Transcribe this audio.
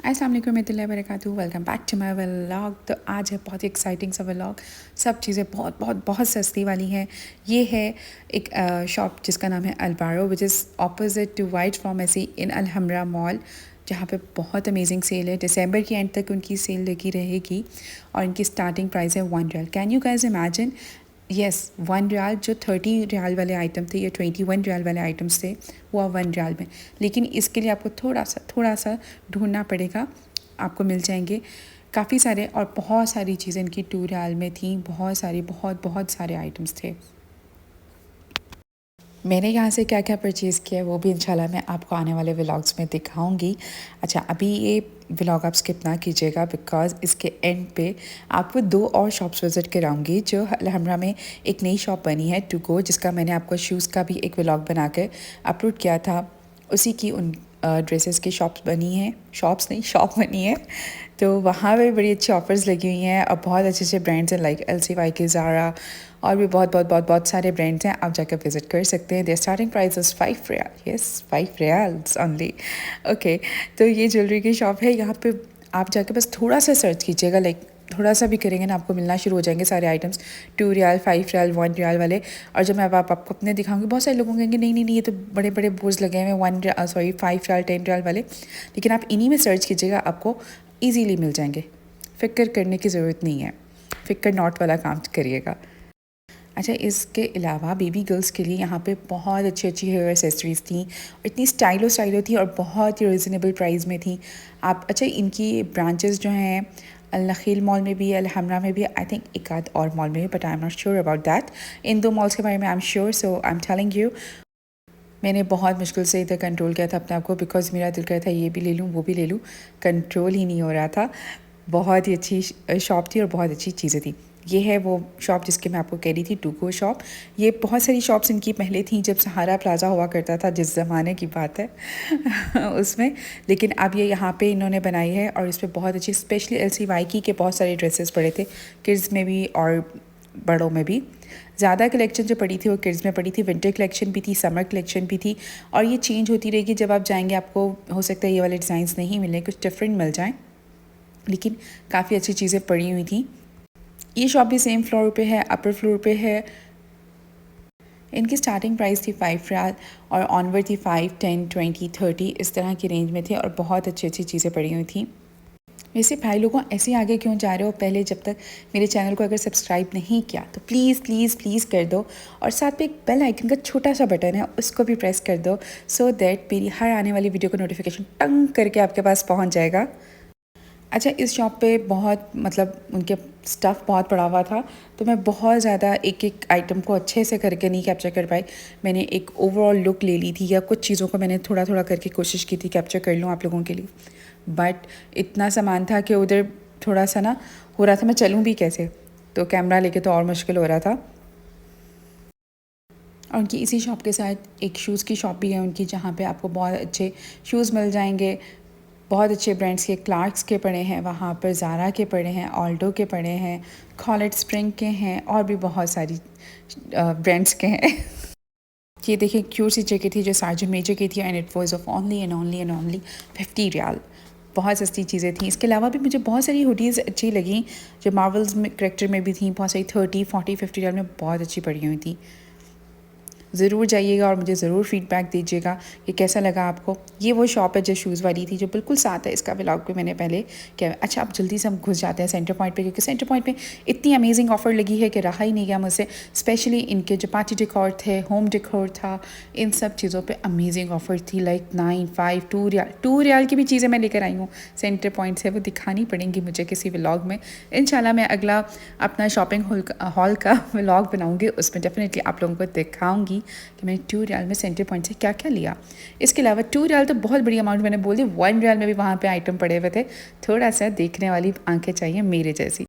अस्सलाम वालेकुम रहमतुल्लाहि व बरकातुहू। Welcome back to my vlog. तो आज है बहुत ही एक्साइटिंग सा व्लॉग। सब चीज़ें बहुत बहुत बहुत सस्ती वाली हैं। ये है एक शॉप जिसका नाम है Albaro, which is opposite to white pharmacy in Alhamra mall, जहाँ पे बहुत अमेजिंग सेल है। दिसंबर की एंड तक उनकी सेल लगी रहेगी और इनकी स्टार्टिंग प्राइस है $1। Can you guys imagine? Yes, $1 जो $30 वाले आइटम थे या $21 वाले आइटम्स थे वो अब $1 में। लेकिन इसके लिए आपको थोड़ा सा ढूंढना पड़ेगा, आपको मिल जाएंगे काफ़ी सारे। और बहुत सारी चीज़ें इनकी $2 में थी, बहुत सारे आइटम्स थे। मैंने यहाँ से क्या क्या परचेज़ किया है वो भी इंशाल्लाह मैं आपको आने वाले व्लॉग्स में दिखाऊंगी। अच्छा, अभी ये व्लॉग आप स्किप ना कीजिएगा, बिकॉज़ इसके एंड पे आपको 2 और शॉप्स विज़िट कराऊंगी। जो अलहमरा में एक नई शॉप बनी है टू गो, जिसका मैंने आपको शूज़ का भी एक व्लॉग बना कर अपलोड किया था, उसी की उन ड्रेसेस की शॉप्स बनी है, शॉप बनी है। तो वहाँ पे बड़ी अच्छी ऑफ़र्स लगी हुई हैं और बहुत अच्छे ब्रांड्स हैं, लाइक LCY के, ज़ारा और भी बहुत सारे ब्रांड्स हैं। आप जाकर विज़िट कर सकते हैं। Their starting price is $5। Yes, $5 only. Okay, तो ये ज्वेलरी की शॉप है। यहाँ पे आप जाके बस थोड़ा सा सर्च कीजिएगा, लाइक थोड़ा सा भी करेंगे ना, आपको मिलना शुरू हो जाएंगे सारे आइटम्स, $2, $5, $1 वाले। और जब मैं अब आपको अपने दिखाऊंगी, बहुत सारे लोग कहेंगे नहीं ये तो बड़े बड़े बोर्ड्स लगे हुए हैं, $5, $10 वाले। लेकिन आप इन्हीं में सर्च कीजिएगा, आपको ईजीली मिल जाएंगे। फ़िक्र करने की ज़रूरत नहीं है, फ़िक्र नॉट वाला काम करिएगा। अच्छा, इसके अलावा बेबी गर्ल्स के लिए यहाँ पे बहुत अच्छी हेयर एसेसरीज़ थी, इतनी स्टाइलो थी और बहुत ही रिजनेबल प्राइस में थी। आप अच्छा, इनकी ब्रांचेस जो हैं अल नखील मॉल में भी, अलहमरा में भी, आई थिंक एक आध और मॉल में भी, but I am not sure about that. In 2 malls के बारे में I am sure, so I am telling you. मैंने बहुत मुश्किल से इधर कंट्रोल किया था अपने आप को, बिकॉज मेरा दिल कर रहा था ये भी ले लूँ वो भी ले लूँ, कंट्रोल ही नहीं हो रहा था। बहुत ही अच्छी शॉप थी और बहुत अच्छी चीज़ें थी। ये है वो शॉप जिसके मैं आपको कह रही थी, टू गो शॉप। ये बहुत सारी शॉप्स इनकी पहले थी, जब सहारा प्लाजा हुआ करता था, जिस ज़माने की बात है उसमें। लेकिन अब ये यहाँ पे इन्होंने बनाई है और इस पर बहुत अच्छी, स्पेशली LCY के बहुत सारे ड्रेसेस पड़े थे, किड्स में भी और बड़ों में भी। ज़्यादा कलेक्शन जो पड़ी थी वो किड्स में पड़ी थी, विंटर कलेक्शन भी थी, समर कलेक्शन भी थी। और ये चेंज होती रहेगी, जब आप जाएंगे आपको हो सकता है ये वाले डिज़ाइंस नहीं मिले, कुछ डिफरेंट मिल जाएँ, लेकिन काफ़ी अच्छी चीज़ें पड़ी हुई थी। ये शॉप भी सेम फ्लोर पे है, अपर फ्लोर पे है। इनकी स्टार्टिंग प्राइस थी $5 और ऑनवर्ड थी 5, 10, 20, 30 इस तरह की रेंज में थे और बहुत अच्छी चीज़ें पड़ी हुई थी। वैसे भाई लोगों, ऐसे आगे क्यों जा रहे हो? पहले जब तक मेरे चैनल को अगर सब्सक्राइब नहीं किया तो प्लीज़ कर दो, और साथ में एक बेल आइकन का छोटा सा बटन है, उसको भी प्रेस कर दो, सो दैट मेरी हर आने वाली वीडियो का नोटिफिकेशन टंग करके आपके पास पहुंच जाएगा। अच्छा, इस शॉप पे बहुत उनके स्टफ़ बहुत पड़ा हुआ था, तो मैं बहुत ज़्यादा एक आइटम को अच्छे से करके नहीं कैप्चर कर पाई। मैंने एक ओवरऑल लुक ले ली थी, या कुछ चीज़ों को मैंने थोड़ा करके कोशिश की थी कैप्चर कर लूँ आप लोगों के लिए, बट इतना सामान था कि उधर थोड़ा सा ना हो रहा था मैं चलूँ भी कैसे, तो कैमरा लेके तो और मुश्किल हो रहा था। और उनकी इसी शॉप के साथ एक शूज़ की शॉप भी है उनकी, जहाँ पे आपको बहुत अच्छे शूज़ मिल जाएंगे। बहुत अच्छे ब्रांड्स के, क्लार्क्स के पड़े हैं वहाँ पर, ज़ारा के पड़े हैं, ऑल्डो के पड़े हैं, कॉलेट स्प्रिंग के हैं, और भी बहुत सारी ब्रांड्स के हैं ये देखिए, क्यूट सी जैकेट थी जो सार्जेंट मेजर की थी, and it was of only $50। बहुत सस्ती चीज़ें थी। इसके अलावा भी मुझे बहुत सारी हुडीज़ अच्छी लगी, जो मार्वल्स में करेक्टर में भी थी, बहुत सारी 30, 40, $50 में बहुत अच्छी पड़ी हुई थी। ज़रूर जाइएगा और मुझे ज़रूर फीडबैक दीजिएगा कि कैसा लगा आपको। ये वो शॉप है जो शूज़ वाली थी, जो बिल्कुल साथ है, इसका व्लॉग भी मैंने पहले किया। अच्छा, अब जल्दी से हम घुस जाते हैं सेंटर पॉइंट पे, क्योंकि सेंटर पॉइंट पे इतनी अमेजिंग ऑफ़र लगी है कि रहा ही नहीं गया मुझसे। स्पेशली इनके जो पार्टी डेकोर थे, होम डेकोर था, इन सब चीज़ों पर अमेजिंग ऑफ़र थी, लाइक 9, 5, $2 की भी चीज़ें मैं लेकर आई हूँ सेंटर पॉइंट से, वो दिखानी पड़ेंगी मुझे किसी व्लॉग में। इंशाल्लाह मैं अगला अपना शॉपिंग हॉल का व्लॉग बनाऊँगी, उसमें डेफिनेटली आप लोगों को दिखाऊँगी कि मैंने $2 में सेंटर पॉइंट से क्या क्या लिया। इसके अलावा $2 तो बहुत बड़ी अमाउंट मैंने बोल दी, $1 में भी वहाँ पे आइटम पड़े हुए थे। थोड़ा सा देखने वाली आंखें चाहिए मेरे जैसी।